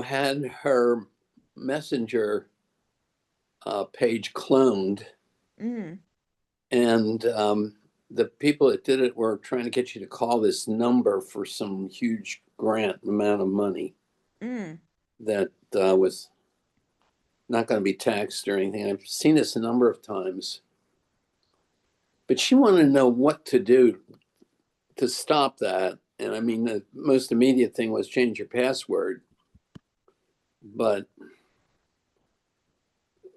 had her messenger page cloned, Mm, and the people that did it were trying to get you to call this number for some huge grant amount of money mm. that was not going to be taxed or anything. I've seen this a number of times, but she wanted to know what to do to stop that. And I mean, the most immediate thing was change your password. But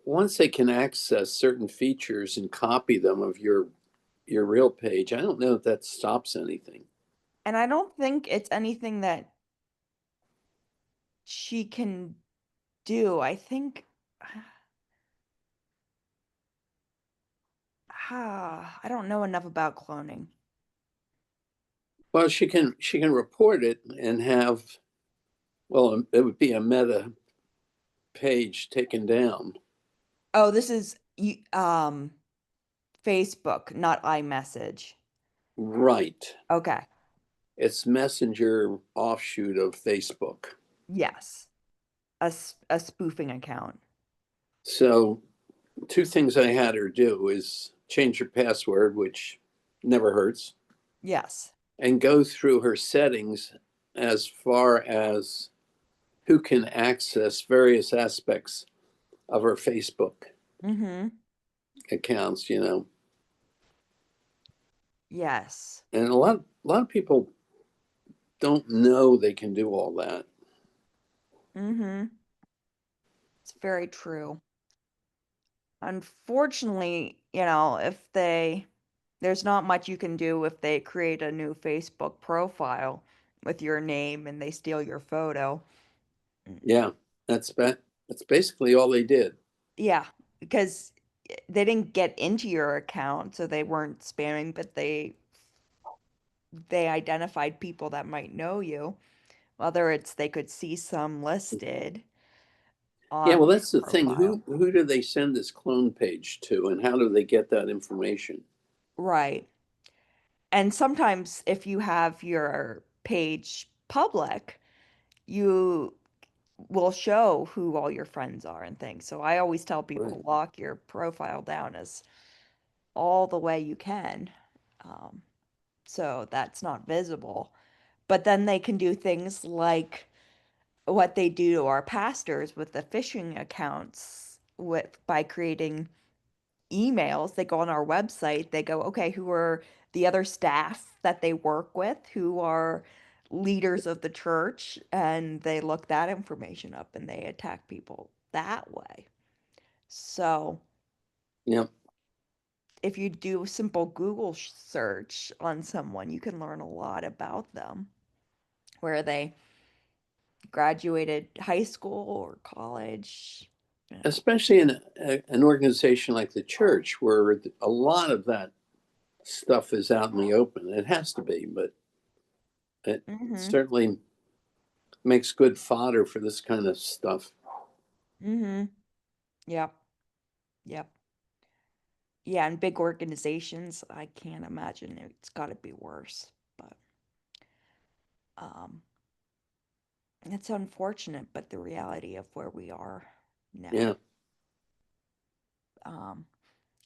once they can access certain features and copy them of your real page, I don't know if that stops anything. And I don't think it's anything that she can do. I think, I don't know enough about cloning. Well, she can report it and have, well, it would be a meta page taken down. Oh, this is Facebook, not iMessage. Right. Okay. It's Messenger offshoot of Facebook. Yes. A spoofing account. So two things I had her do is change her password, which never hurts, Yes. and go through her settings as far as who can access various aspects of her Facebook Mm-hmm. accounts. Yes. And a lot of people don't know they can do all that. Mm-hmm. It's very true. Unfortunately, there's not much you can do if they create a new Facebook profile with your name and they steal your photo. Mm, Yeah, that's basically all they did. yeah, because they didn't get into your account, so they weren't spamming, but they identified people that might know you, whether it's they could see some listed Yeah, on well, your that's the thing. profile. Who do they send this clone page to, and how do they get that information? Right. And sometimes if you have your page public, you will show who all your friends are and things. So I always tell Right. people lock your profile down as all the way you can. Um, so that's not visible. But then they can do things like what they do to our pastors with the phishing accounts with by creating emails. They go on our website, they go, okay, who are the other staff that they work with, who are leaders of the church, and they look that information up and they attack people that way. So Yeah. if you do a simple Google search on someone, you can learn a lot about them, where they graduated high school or college, you know. Especially in an organization like the church, where a lot of that stuff is out in the open. It has to be, but it Mm-hmm. certainly makes good fodder for this kind of stuff. Mm-hmm. Yep. Yep. Yeah, in big organizations, I can't imagine it's got to be worse. But um, it's unfortunate, but the reality of where we are now. Yeah. Um,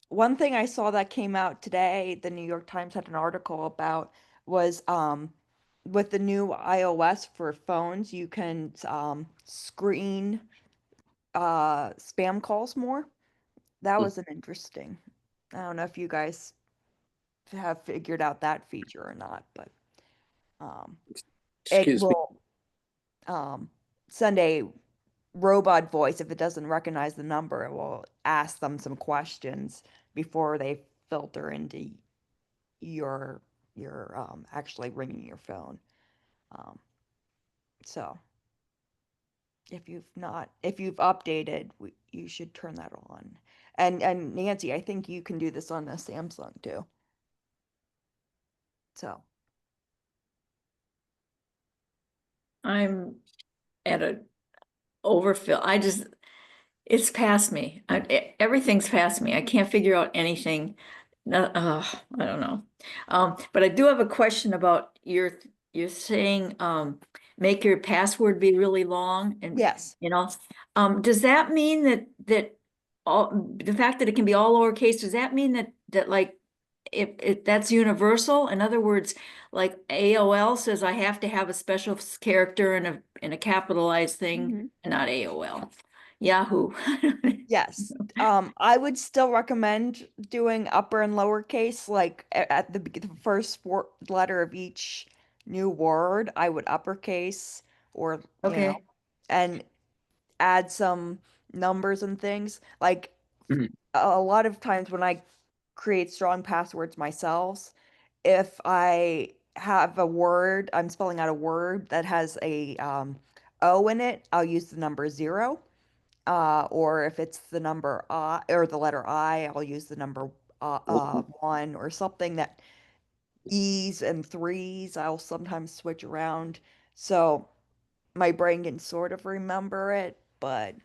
One thing I saw that came out today, the New York Times had an article about, was with the new iOS for phones, you can screen spam calls more. That was an interesting. I don't know if you guys have figured out that feature or not, but um, it Excuse me. will um, send a robot voice. If it doesn't recognize the number, it will ask them some questions before they filter into your actually ringing your phone. Um, so if you've updated, you should turn that on. And Nancy, I think you can do this on the Samsung too. So I'm at a overfill. It's past me. Everything's past me. I can't figure out anything. No, I don't know. But I do have a question about you're saying make your password be really long and, Yes. you know, does that mean that all, the fact that it can be all lowercase, does that mean that like, if that's universal? In other words, like AOL says I have to have a special character and a capitalized thing, Mhm. and not AOL. Yahoo. Yes. I would still recommend doing upper and lowercase, like at the first letter of each new word, I would uppercase or, Okay. and add some numbers and things. Like Mhm. a lot of times when I create strong passwords myself, if I have a word, I'm spelling out a word that has a O in it, I'll use the number 0. Or if it's the number I or the letter I, I'll use the number 1 or something that E's and threes, I'll sometimes switch around. So my brain can sort of remember it, but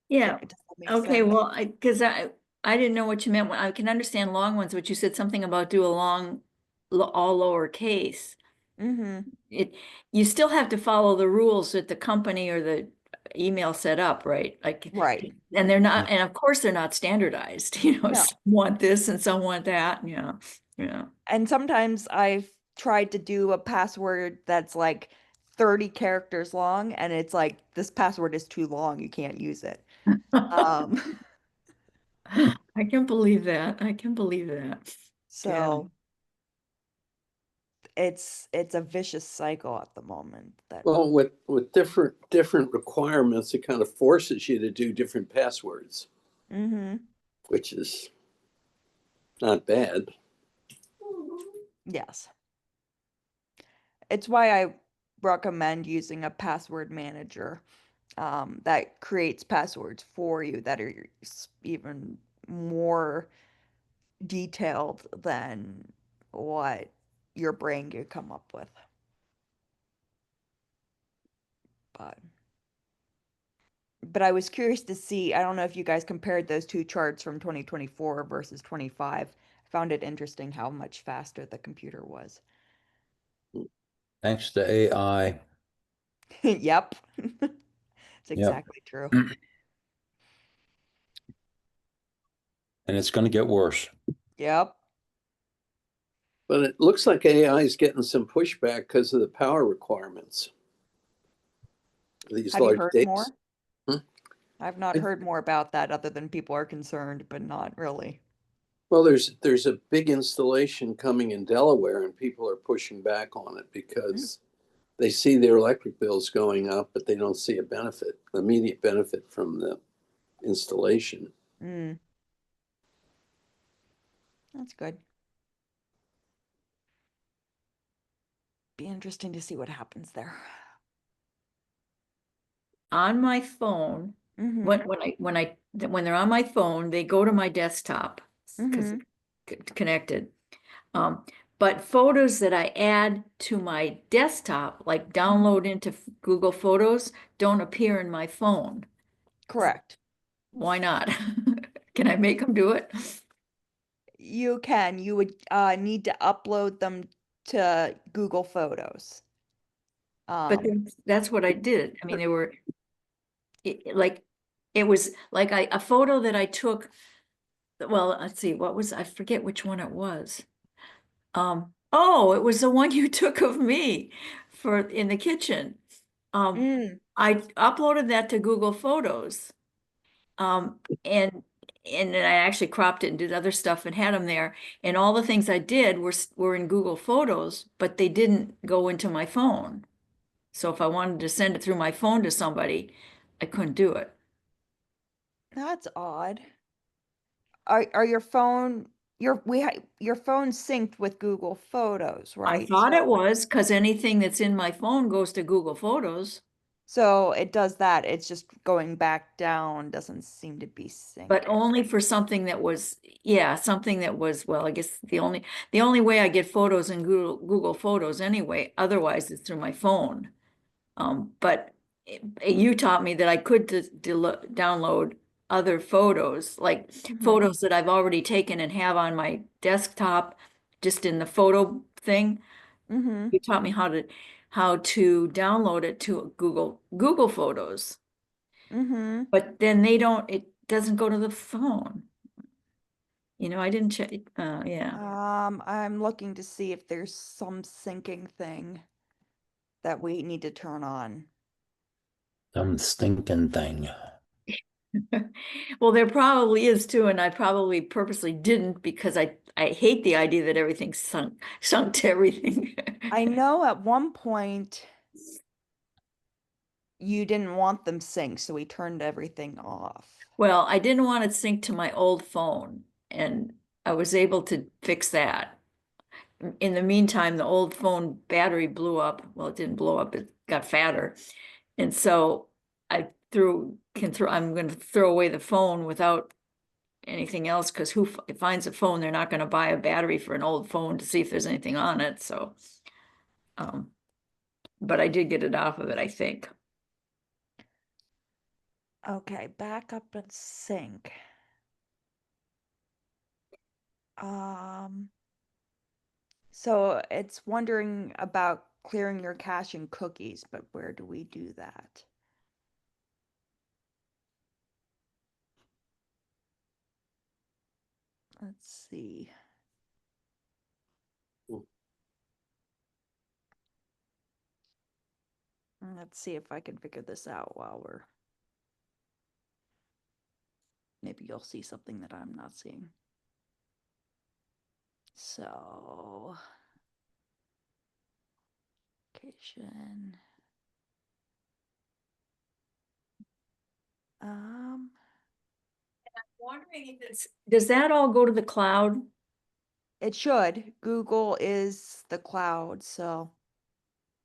Yeah. does that make Okay. sense? Well, because I didn't know what you meant. I can understand long ones, but you said something about do a long, all lowercase. Mm-hmm. It, you still have to follow the rules that the company or the email set up, right? Like, Right. and they're not, and of course they're not standardized, No. some want this and some want that, you know. And sometimes I've tried to do a password that's like 30 characters long, and it's like, this password is too long, you can't use it. Um, I can believe that. I can believe that. Yeah. so it's a vicious cycle at the moment that Well, with different requirements, it kind of forces you to do different passwords, mm-hmm. which is not bad. Yes. It's why I recommend using a password manager that creates passwords for you that are even more detailed than what your brain could come up with. But I was curious to see, I don't know if you guys compared those two charts from 2024 versus 25. I found it interesting how much faster the computer was. Thanks to AI. Yep. It's Yep. exactly true. And it's going to get worse. Yep. But it looks like AI is getting some pushback because of the power requirements. These Have you large heard data. more? Hmm? I've not heard more about that other than people are concerned, but not really. Well, there's a big installation coming in Delaware, and people are pushing back on it because they see their electric bills going up, but they don't see a benefit, immediate benefit from the installation. Mm, that's good. Be interesting to see what happens there. On my phone, Mm-hmm. when they're on my phone, they go to my desktop because Mm-hmm. it's connected. Um, but photos that I add to my desktop, like download into Google Photos, don't appear in my phone. Correct. Why not? Can I make them do it? You can. You would need to upload them to Google Photos. But Um, that's what I did. I mean, they were like, it was like a photo that I took. Well, let's see, I forget which one it was. Oh, it was the one you took of me for in the kitchen. Um, mm, I uploaded that to Google Photos. Um, and then I actually cropped it and did other stuff and had them there. And all the things I did were in Google Photos, but they didn't go into my phone. So if I wanted to send it through my phone to somebody, I couldn't do it. that's odd. Are your phone synced with Google Photos, I right? thought it was because anything that's in my phone goes to Google Photos, So it does that. It's just going back down, doesn't seem to be but syncing. only for something that was, yeah, something that was, well, I guess the only way I get photos in Google Photos anyway, otherwise it's through my phone. But you taught me that I could download other photos, like Mhm. photos that I've already taken and have on my desktop, just in the photo thing. Mhm. You taught me how to download it to Google Photos, Mm-hmm. but then it doesn't go to the phone. You know, I didn't check, yeah. I'm looking to see if there's some syncing thing that we need to turn on. Some stinking thing. Well, there probably is too, and I probably purposely didn't because I hate the idea that everything's sunk to everything. I know at one point you didn't want them synced, so we turned everything off. Well, I didn't want it synced to my old phone, and I was able to fix that. In the meantime, the old phone battery blew up. Well, it didn't blow up, it got fatter. And so I'm going to throw away the phone without anything else, because who finds a phone, they're not going to buy a battery for an old phone to see if there's anything on it. So, but I did get it off of it, I think. Okay, back up and sync. So it's wondering about clearing your cache and cookies, but where do we do that? Let's see. Let's see if I can figure this out while maybe you'll see something that I'm not seeing. So, location. I'm wondering if does that all go to the cloud? It should. Google is the cloud, so.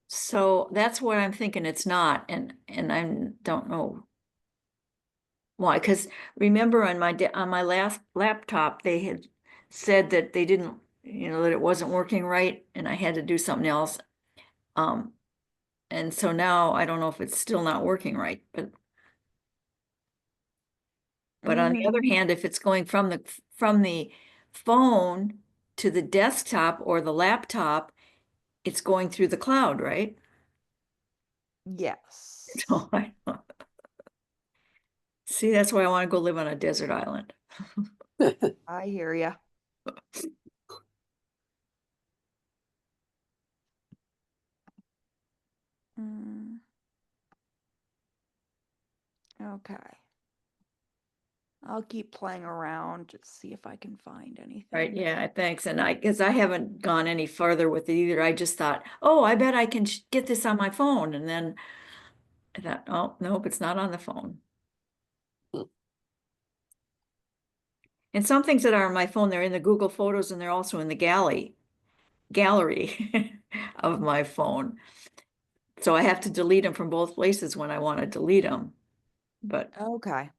So that's what I'm thinking it's not, and I don't know why. Because remember on my last laptop, they had said that they didn't, that it wasn't working right, and I had to do something else. And so now I don't know if it's still not working right, but on the other hand, if it's going from the phone to the desktop or the laptop, it's going through the cloud, right? Yes. So see, that's why I want to go live on a desert island. I hear ya. Okay. I'll keep playing around to see if I can find anything. Right, yeah, thanks. And because I haven't gone any further with it either. I just thought, oh, I bet I can get this on my phone. And then I thought, oh, nope, it's not on the phone. And some things that are on my phone, they're in the Google Photos and they're also in the gallery of my phone. So I have to delete them from both places when I want to delete them. But Okay.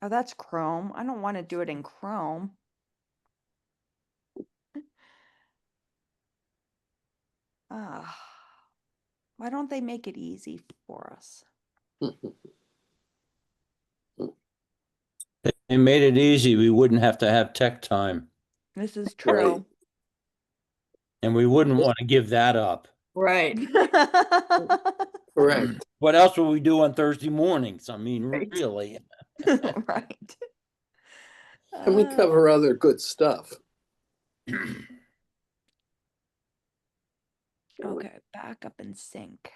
Oh, that's Chrome. I don't want to do it in Chrome. Why don't they make it easy for us? They made it easy. We wouldn't have to have tech time. This is true. And we wouldn't want to give that up. right. Correct. What else would we do on Thursday mornings? I mean, Right. really. Right. And we cover other good stuff. Okay, back up and sync.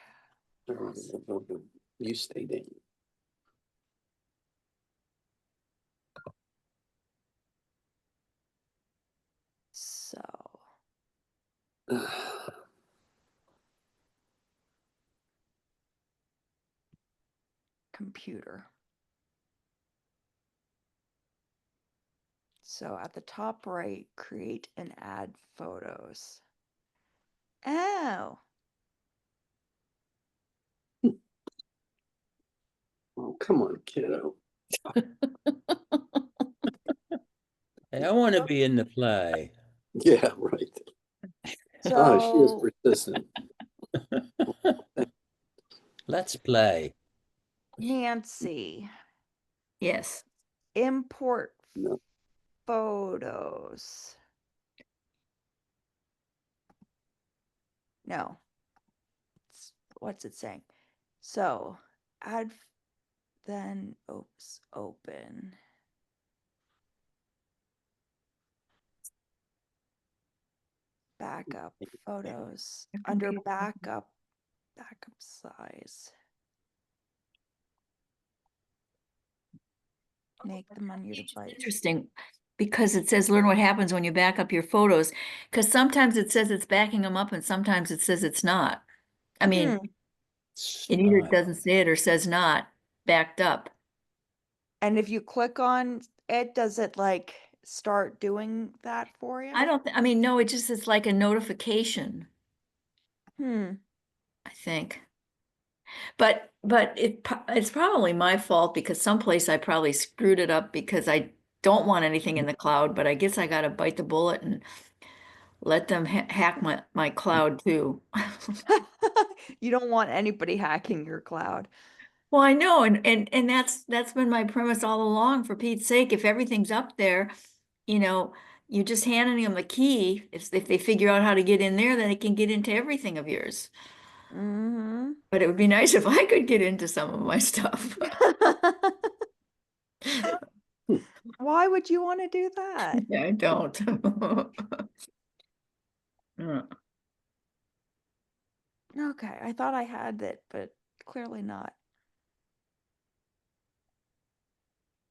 You stayed in. So, computer. So at the top right, create and add photos. Oh. Oh, come on, kiddo. Hey, I want to be in the play. Yeah, right. So Oh, she was persistent. Let's play. Nancy, Yes. import No. photos. No. What's it saying? So add, then oops, open. Backup photos under backup size. Make them on your device. Interesting, because it says learn what happens when you back up your photos, because sometimes it says it's backing them up and sometimes it says it's not. I mean, it either doesn't say it or says not backed up. And if you click on it, does it like start doing that for you? I mean, no, it just is like a notification, Hmm. I think. But it's probably my fault because someplace I probably screwed it up because I don't want anything in the cloud, but I guess I gotta bite the bullet and let them hack my cloud too. You don't want anybody hacking your cloud. Well, I know, and that's been my premise all along, for Pete's sake. If everything's up there, you know, you're just handing them a key. If they figure out how to get in there, then they can get into everything of yours. Mm-hmm. But it would be nice if I could get into some of my stuff. Why would you want to do that? Yeah, I don't. Okay, I thought I had it, but clearly not.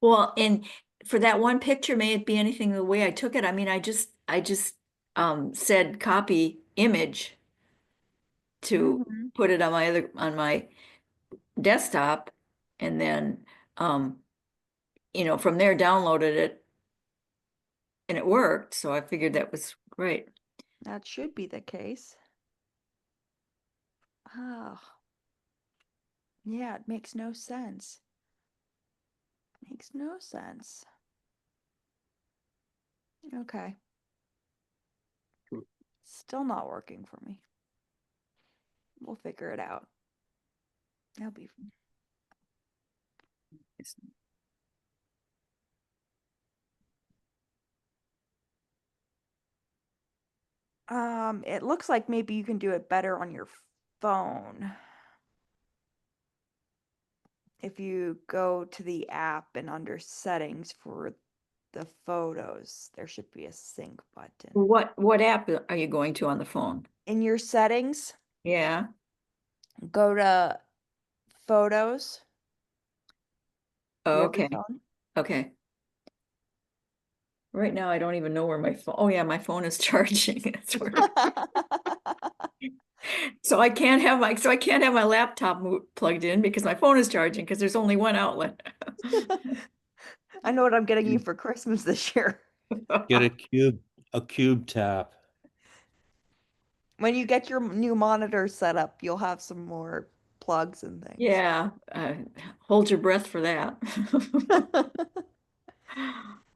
Well, and for that one picture, may it be anything the way I took it? I mean, I just said copy image to Mhm. put it on my desktop, and then from there downloaded it and it worked. So I figured that was great. That should be the case. Oh, yeah, it makes no sense. Makes no sense. Okay. Still not working for me. We'll figure it out. That'll be. It looks like maybe you can do it better on your phone. If you go to the app and under settings for the photos, there should be a sync button. What app are you going to on the phone? In your settings, Yeah. go to photos. Do you have your Okay. phone? Okay. Right now, I don't even know where my phone. Oh yeah, my phone is charging. That's where. So I can't have my laptop plugged in because my phone is charging because there's only one outlet. I know what I'm getting you for Christmas this year. Get a cube tap. When you get your new monitor set up, you'll have some more plugs and things. Yeah, hold your breath for that.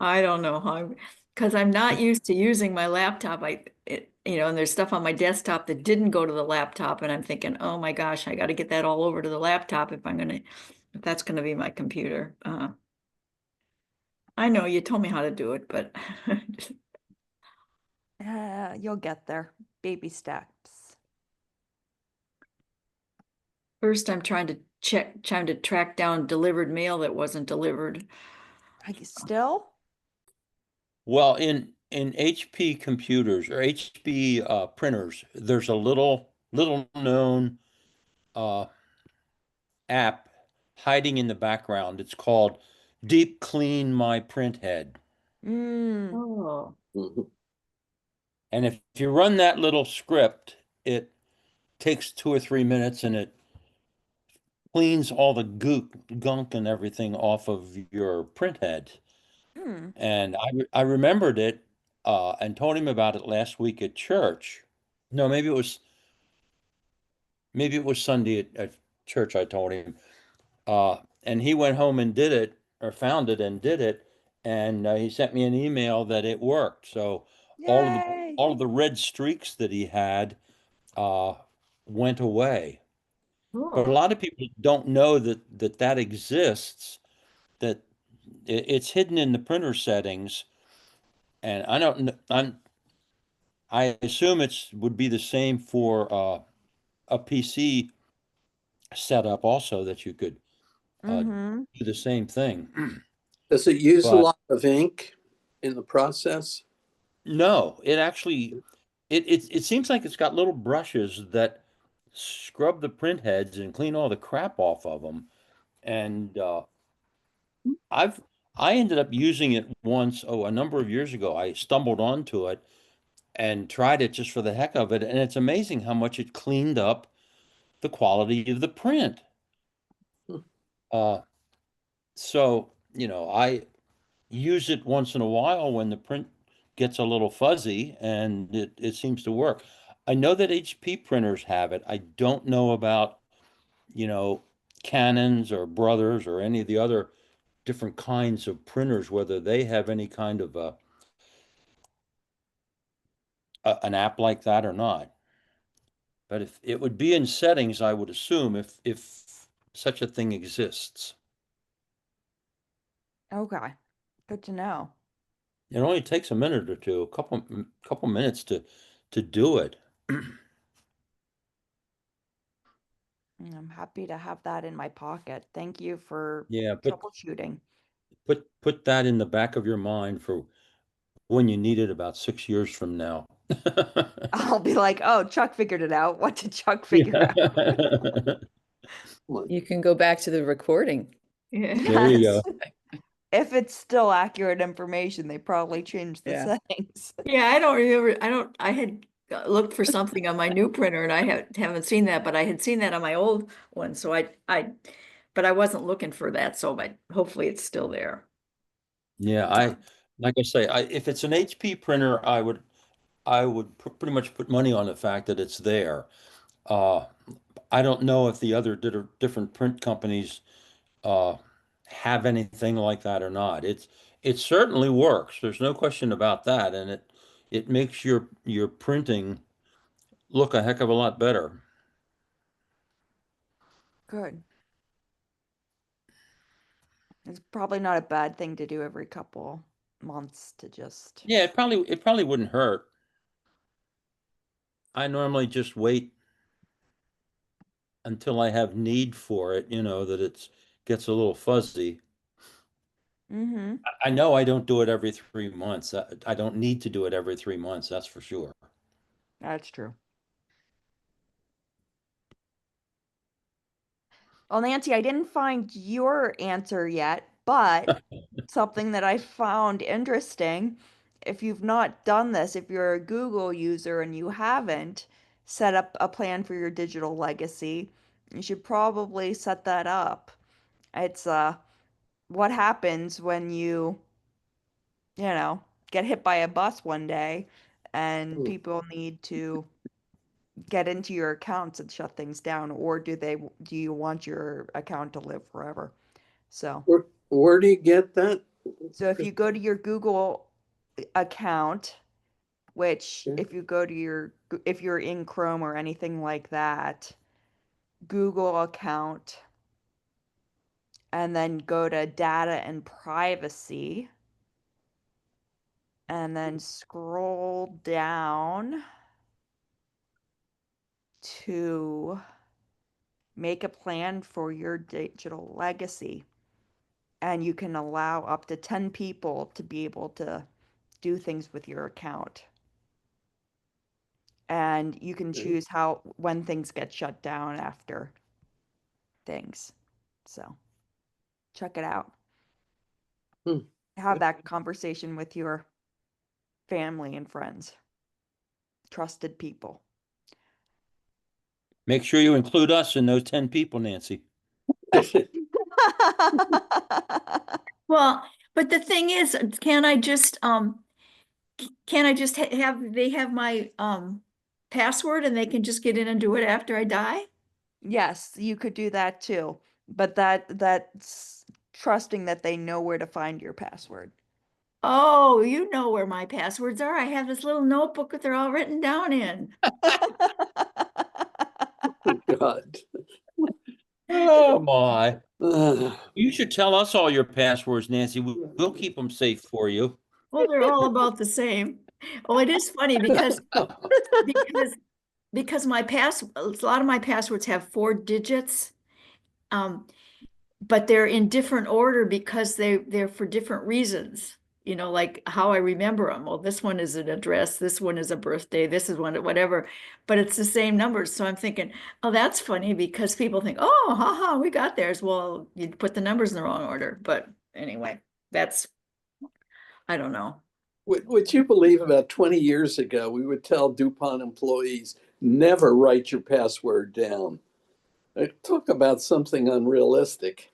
I don't know how, because I'm not used to using my laptop. And there's stuff on my desktop that didn't go to the laptop, and I'm thinking, oh my gosh, I got to get that all over to the laptop if that's gonna be my computer. I know you told me how to do it, but You'll get there. Baby steps. first I'm trying to track down delivered mail that wasn't delivered. Still? Well, in HP computers or HP printers, there's a little known app hiding in the background. It's called Deep Clean My Printhead. Mm. Oh, Mhm. And if you run that little script, it takes 2 or 3 minutes and it cleans all the gunk and everything off of your printhead. Mm. And I remembered it and told him about it last week at church. No, maybe it was Sunday at church. I told him, and he went home and did it, or found it and did it, and he sent me an email that it worked. So Yay! all of the red streaks that he had uh, went away. But a cool. lot of people don't know that exists. That it's hidden in the printer settings, and I don't. I assume would be the same for a PC setup also, that you could Mm-hmm. do the same thing. Does it use a But lot of ink in the process? no, it actually it seems like it's got little brushes that scrub the print heads and clean all the crap off of them. And I've I ended up using it once, a number of years ago. I stumbled onto it and tried it just for the heck of it, and it's amazing how much it cleaned up the quality of the print. Hmm. Uh, so, I use it once in a while when the print gets a little fuzzy, and it seems to work. I know that HP printers have it. I don't know about, you know, Canons or Brothers or any of the other different kinds of printers, whether they have any kind of an app like that or not. But if it would be in settings, I would assume, if such a thing exists. Okay. Good to know. It only takes a minute or two, a couple minutes to do it. I'm happy to have that in my pocket. Thank you for Yeah, but troubleshooting. put that in the back of your mind for when you need it about 6 years from now. I'll be like, oh, Chuck figured it out. What did Chuck figure out? Yeah. What? You can go back to the recording. Yeah. There you go. Yes. If it's still accurate information, they probably changed the Yeah. settings. Yeah, I don't remember. I had looked for something on my new printer and I haven't seen that, but I had seen that on my old one. So but I wasn't looking for that. So hopefully it's still there. Yeah, like I say, if it's an HP printer, I would pretty much put money on the fact that it's there. Uh, I don't know if the other different print companies uh, have anything like that or not. It certainly works. There's no question about that, and it makes your printing look a heck of a lot better. Good. It's probably not a bad thing to do every couple months to just. Yeah, it probably wouldn't hurt. I normally just wait until I have need for it, that it gets a little fuzzy. Mm-hmm. I know I don't do it every 3 months. I don't need to do it every 3 months, that's for sure. That's true. Well, Nancy, I didn't find your answer yet, but something that I found interesting, if you've not done this, if you're a Google user and you haven't set up a plan for your digital legacy, you should probably set that up. It's what happens when you get hit by a bus one day and Hmm. people need to get into your accounts and shut things down, or do you want your account to live forever? So, Where do you get that? so if you go to your Google account, which Okay. if you're in Chrome or anything like that, Google account, and then go to data and privacy, and then scroll down to make a plan for your digital legacy. And you can allow up to 10 people to be able to do things with your account. And you can Okay. choose when things get shut down after things. So check it out. Hmm. Have that conversation with your family and friends, trusted people. Make sure you include us in those 10 people, Nancy. Well, but the thing is, can I just have my password and they can just get in and do it after I die? Yes, you could do that too, but that's trusting that they know where to find your password. Oh, you know where my passwords are. I have this little notebook that they're all written down in. God. Oh my. Uh, You should tell us all your passwords, Nancy. We'll keep them safe for you. Well, they're all about the same. Oh, it is funny because because a lot of my passwords have 4 digits. But they're in different order because they're for different reasons. You know, like how I remember them. Well, this one is an address, this one is a birthday, this is one, whatever, but it's the same numbers. So I'm thinking, oh, that's funny because people think, oh, haha, we got theirs. Well, you put the numbers in the wrong order. But anyway, I don't know. Would you believe about 20 years ago, we would tell DuPont employees, never write your password down. Talk about something unrealistic.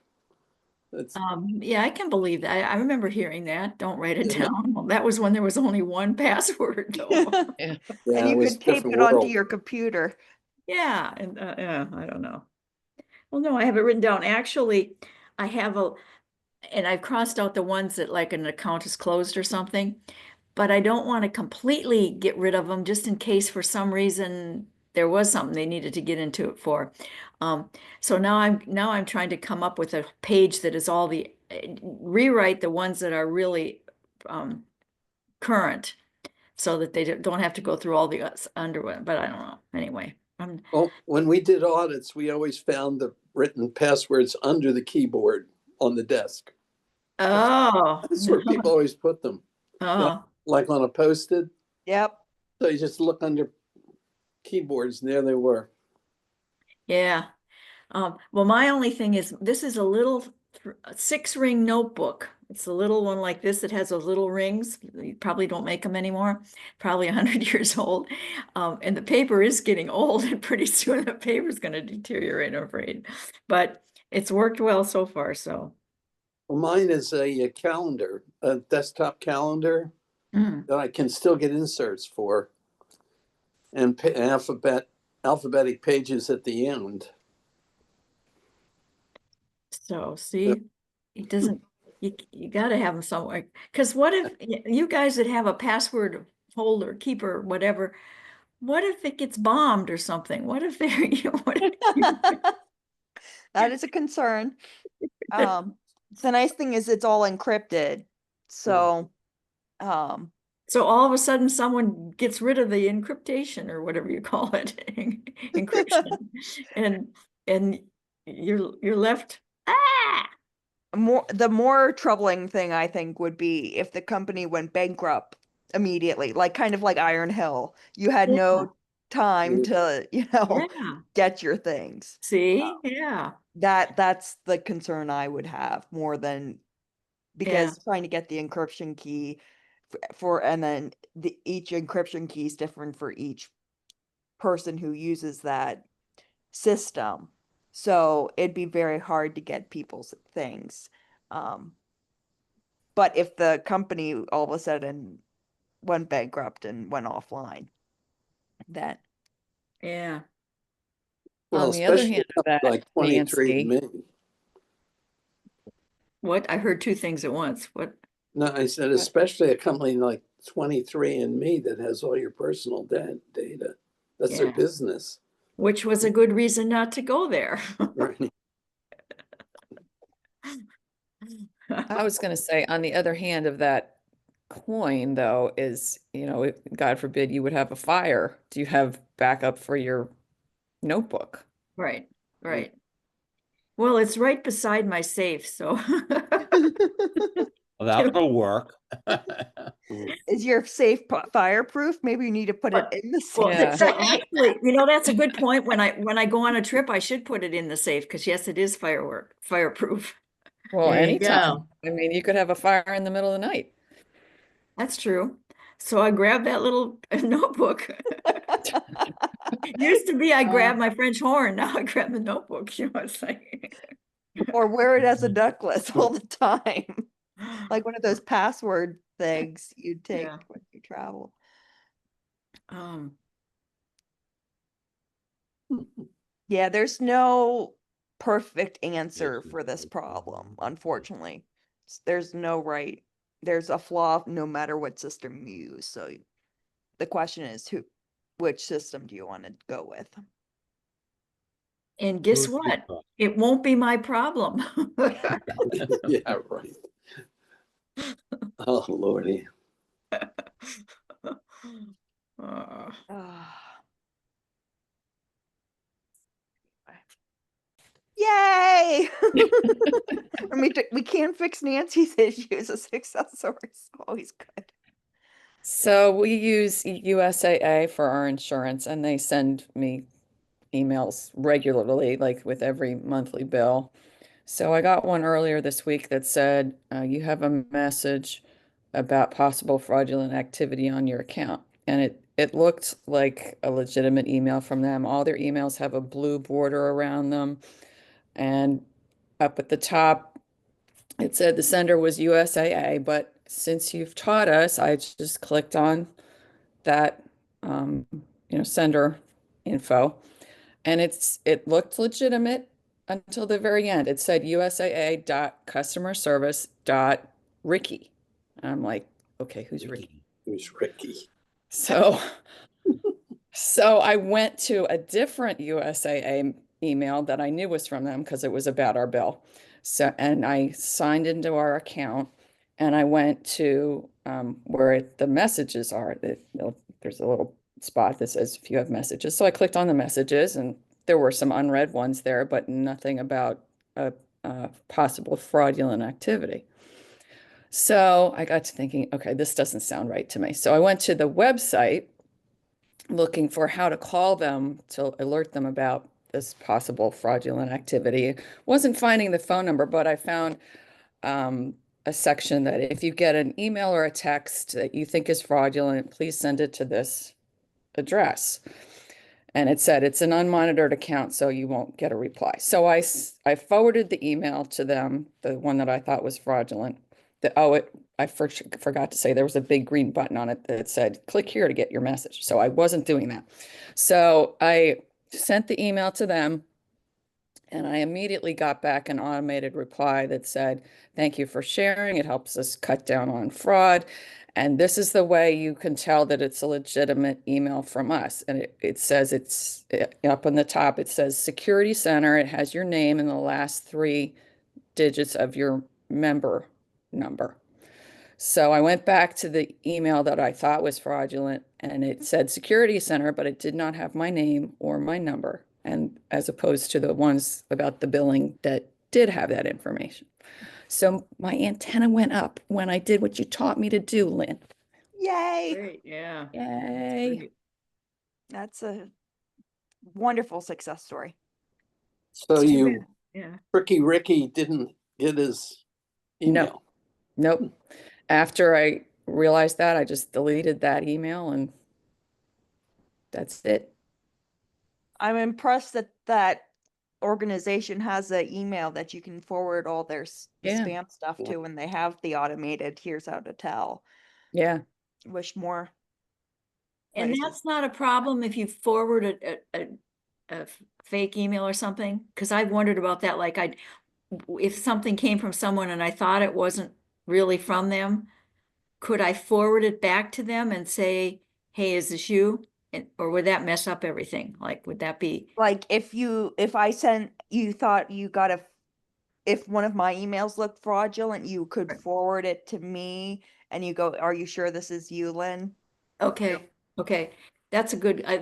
That's, Yeah, I can believe that. I remember hearing that. Don't write it yeah, down. Well, that was when there was only one password, though. Yeah. And it you was a could tape different it onto world. your computer. Yeah, and yeah, I don't know. Well, no, I have it written down. Actually, I have and I've crossed out the ones that like an account is closed or something, but I don't want to completely get rid of them just in case for some reason there was something they needed to get into it for. Um, so now I'm trying to come up with a page that is all rewrite the ones that are really current so that they don't have to go through all the under one, but I don't know. Anyway, Well, when we did audits, we always found the written passwords under the keyboard on the desk. oh, That's where people always put them, oh, like on a Post-it. Yep. So you just look under keyboards, and there they were. yeah. Well, my only thing is this is a little 6-ring notebook. It's a little one like this that has those little rings. You probably don't make them anymore. Probably 100 years old. And the paper is getting old, and pretty soon the paper is going to deteriorate, I'm afraid. But it's worked well so far. So Well, mine is a calendar, a desktop calendar mm. that I can still get inserts for, and alphabetic pages at the end. So see, it doesn't. You got to have them somewhere. Because what if you guys that have a password holder, keeper, whatever? What if it gets bombed or something? What if they're, That is a concern. The nice thing is it's all encrypted. So, so all of a sudden someone gets rid of the encryptation or whatever you call it, encryption, and you're left. Ah, the more troubling thing I think would be if the company went bankrupt immediately, like kind of like Iron Hill. You had yeah, no time to, yeah. get your things. See, yeah, That's the concern I would have more than yeah, because trying to get the encryption key and then each encryption key is different for each person who uses that system. So it'd be very hard to get people's things. But if the company all of a sudden went bankrupt and went offline, then yeah. Well, On the other especially hand of that, like 23 and Nancy, Me. What? I heard two things at once. What? No, I said, especially a company like 23 and Me that has all your personal data. That's their Yeah. business. Which was a good reason not to go there. Right. I was going to say, on the other hand of that coin, though, is, God forbid you would have a fire. Do you have backup for your notebook? Right, right. Well, it's right beside my safe, so Well, that'll work. is your safe fireproof? Maybe you need to put it in the well, safe. Yeah. so actually, that's a good point. When I go on a trip, I should put it in the safe because yes, it is fireproof. Well, There you anytime. go. I mean, you could have a fire in the middle of the night. That's true. So I grabbed that little notebook. Used to be I grabbed my French horn. Now I grab the notebook. It's like Or wear it as a necklace all the time. Like one of those password things you take Yeah. when you travel. Yeah, there's no perfect answer for this problem, unfortunately. There's no right. There's a flaw no matter what system you use. So the question is which system do you want to go with? And guess what? It won't be my problem. Yeah, right. Oh, Lordy. Uh, Ah. Yay! I mean, we can fix Nancy's issues. A success story is always good. So we use USAA for our insurance, and they send me emails regularly, like with every monthly bill. So I got one earlier this week that said, you have a message about possible fraudulent activity on your account. And it looked like a legitimate email from them. All their emails have a blue border around them. And up at the top, it said the sender was USAA, but since you've taught us, I just clicked on that, um, sender info. And it looked legitimate until the very end. It said USAA.customerservice.Ricky. And I'm like, okay, who's Ricky? Who's Ricky? So so I went to a different USAA email that I knew was from them because it was about our bill. So, and I signed into our account and I went to where the messages are. There's a little spot that says if you have messages. So I clicked on the messages and there were some unread ones there, but nothing about a possible fraudulent activity. So I got to thinking, okay, this doesn't sound right to me. So I went to the website looking for how to call them to alert them about this possible fraudulent activity. Wasn't finding the phone number, but I found a section that if you get an email or a text that you think is fraudulent, please send it to this address. And it said it's an unmonitored account, so you won't get a reply. So I forwarded the email to them, the one that I thought was fraudulent. I forgot to say there was a big green button on it that said, click here to get your message. So I wasn't doing that. So I sent the email to them and I immediately got back an automated reply that said, thank you for sharing. It helps us cut down on fraud. And this is the way you can tell that it's a legitimate email from us. And it says up on the top, it says Security Center. It has your name and the last 3 digits of your member number. So I went back to the email that I thought was fraudulent and it said Security Center, but it did not have my name or my number. And as opposed to the ones about the billing that did have that information. So my antenna went up when I did what you taught me to do, Lynn. Yay! great, yeah. Yay. Great. That's a wonderful success story. So It's too you, bad. Yeah. Ricky didn't get his email. Nope. After I realized that, I just deleted that email and that's it. I'm impressed that that organization has an email that you can forward all their the Yeah. spam stuff to, and they have the automated here's how to tell. Yeah. Wish more And places. that's not a problem if you forward a fake email or something, because I've wondered about that. Like if something came from someone and I thought it wasn't really from them, could I forward it back to them and say, hey, is this you? Or would that mess up everything? Like, would that be, Like if I sent you thought you got a if one of my emails looked fraudulent, you could forward it to me and you go, are you sure this is you, Lynn? okay, okay. That's a good, I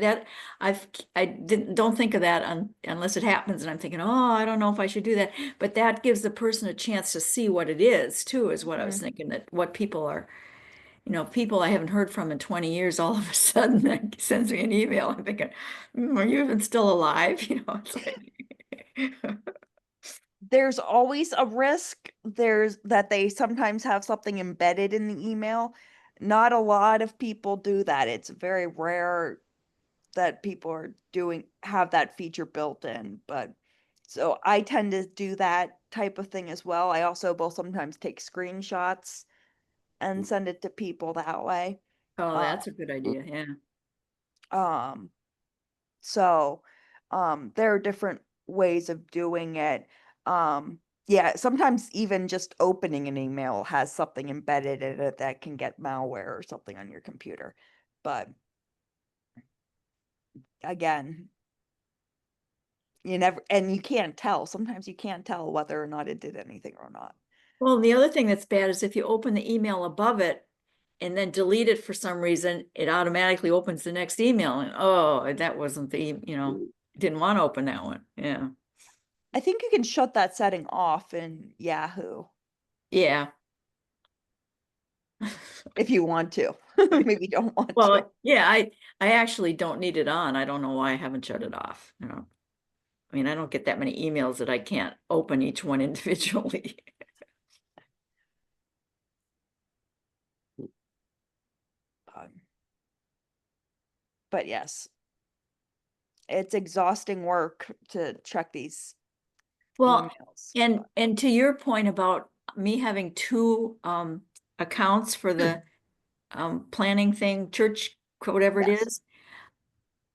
don't think of that unless it happens and I'm thinking, oh, I don't know if I should do that. But that gives the person a chance to see what it is too, is what I was Mhm. thinking, that what people are, people I haven't heard from in 20 years, all of a sudden that sends me an email. I'm thinking, are you even still alive? It's like. There's always a risk there's that they sometimes have something embedded in the email. Not a lot of people do that. It's very rare that people are doing have that feature built in, but so I tend to do that type of thing as well. I also will sometimes take screenshots and send it to people that way. Oh, Uh, that's a good idea. Yeah. um so there are different ways of doing it. Yeah, sometimes even just opening an email has something embedded in it that can get malware or something on your computer. But again, you never and you can't tell. Sometimes you can't tell whether or not it did anything or not. Well, the other thing that's bad is if you open the email above it and then delete it for some reason, it automatically opens the next email. And oh, that wasn't the, didn't want to open that one. Yeah. I think you can shut that setting off in Yahoo Yeah. if you want to. Maybe you don't want to. Well, yeah, I actually don't need it on. I don't know why I haven't shut it off. I mean, I don't get that many emails that I can't open each one individually. But yes, it's exhausting work to check these Well, emails. and to your point about me having two accounts for the planning thing, church, whatever it Yes. is.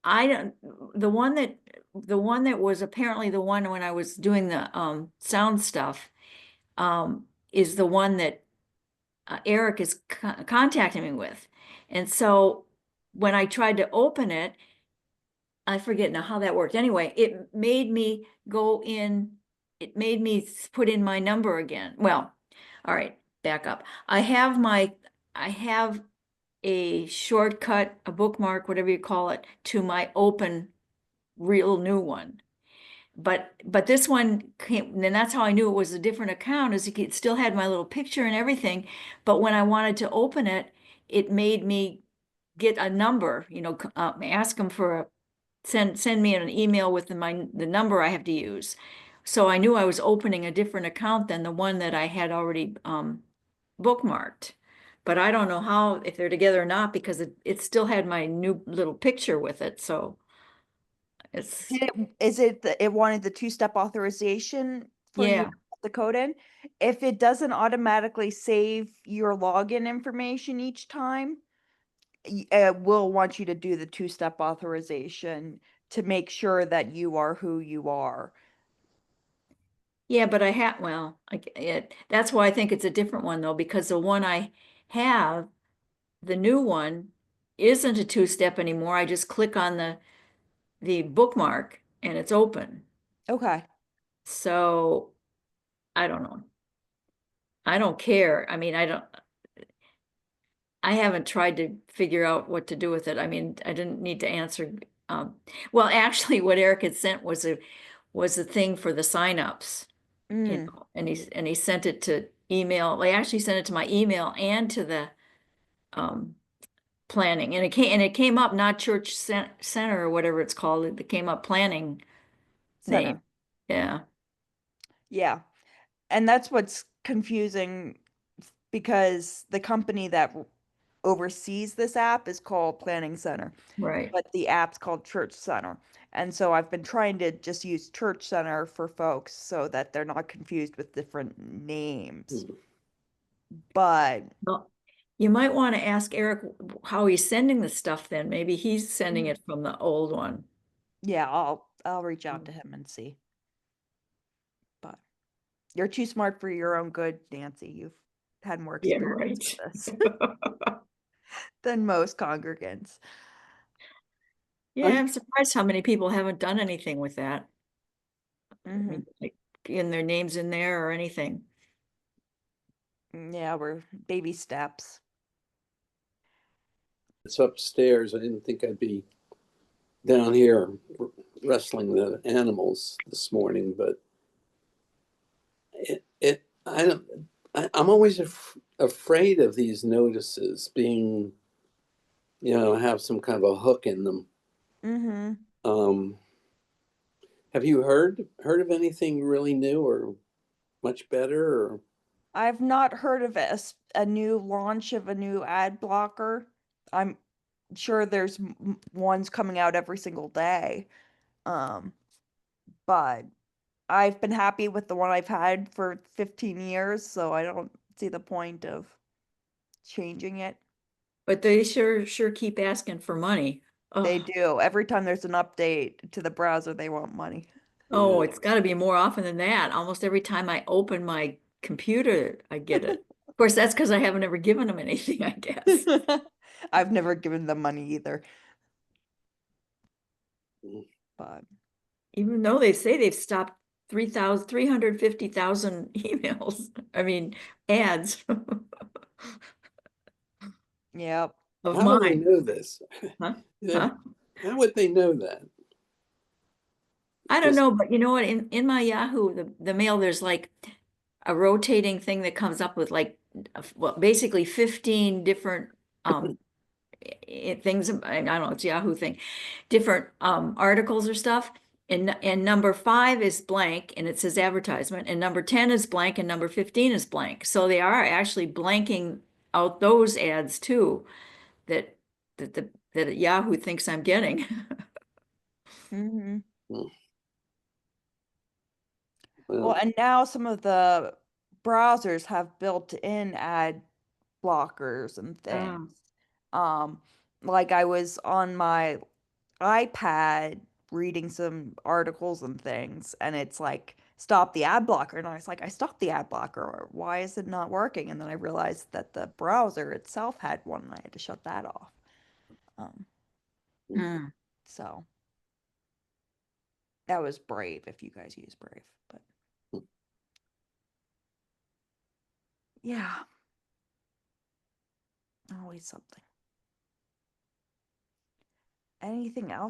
I don't, the one that was apparently the one when I was doing the sound stuff is the one that Eric is contacting me with. And so when I tried to open it, I forget now how that worked. Anyway, it made me go in, it made me put in my number again. Well, all right, back up. I have a shortcut, a bookmark, whatever you call it, to my open real new one. But this one came, and that's how I knew it was a different account, is it still had my little picture and everything. But when I wanted to open it, it made me get a number, ask them for send me an email with the number I have to use. So I knew I was opening a different account than the one that I had already bookmarked. But I don't know how, if they're together or not, because it still had my new little picture with it. So it's, Is it it wanted the two-step authorization for you yeah. to put the code in? If it doesn't automatically save your login information each time, it will want you to do the two-step authorization to make sure that you are who you are. Yeah, but well, that's why I think it's a different one though, because the one I have, the new one, isn't a two-step anymore. I just click on the bookmark and it's open. Okay. So I don't know. I don't care. I mean, I haven't tried to figure out what to do with it. I mean, I didn't need to answer. Well, actually, what Eric had sent was a thing for the signups, Mm, and he sent it to email. I actually sent it to my email and to the um, planning, and it came up not church center or whatever it's called. It came up planning name. center. Yeah, Yeah. And that's what's confusing because the company that oversees this app is called Planning Center, right. but the app's called Church Center. And so I've been trying to just use Church Center for folks so that they're not confused with different names. But Well, you might want to ask Eric how he's sending the stuff then. Maybe he's sending it from the old one. yeah, I'll reach out to him and see. But you're too smart for your own good, Nancy. You've had more Yeah, experience right. with this than most congregants. Yeah, I'm surprised how many people haven't done anything with that. I Hmm. mean, like in their names in there or anything. Yeah, we're baby steps. It's upstairs. I didn't think I'd be down here wrestling the animals this morning, but I don't. I'm always afraid of these notices being, have some kind of a hook in them. Mm-hmm. Have you heard of anything really new or much better? Or I've not heard of a new launch of a new ad blocker. I'm sure there's ones coming out every single day. Um, but I've been happy with the one I've had for 15 years, so I don't see the point of changing it. But they sure keep asking for money. They Oh, do. Every time there's an update to the browser, they want money. oh, yeah. it's got to be more often than that. Almost every time I open my computer, I get it. Of course, that's because I haven't ever given them anything, I guess. I've never given them money either. Mm. But Even though they say they've stopped 350,000 emails. I mean, ads. Yep. of How do they mine. know this? Huh? Yeah, Huh? how would they know that? I don't Just- know, but you know what? In my Yahoo, the mail, there's like a rotating thing that comes up with like, well, basically 15 different things. I don't know, it's a Yahoo thing, different articles or stuff. And number 5 is blank and it says advertisement, and number 10 is blank, and number 15 is blank. So they are actually blanking out those ads too, that that Yahoo thinks I'm getting. Mm-hmm. well, Well, and now some of the browsers have built-in ad blockers and things. Like I was on my iPad reading some articles and things, and it's like stop the ad blocker, and I was like, I stopped the ad blocker. Why is it not working? And then I realized that the browser itself had one, and I had to shut that off. Mm. So that was Brave, if you guys use Brave, but yeah, always something. Anything else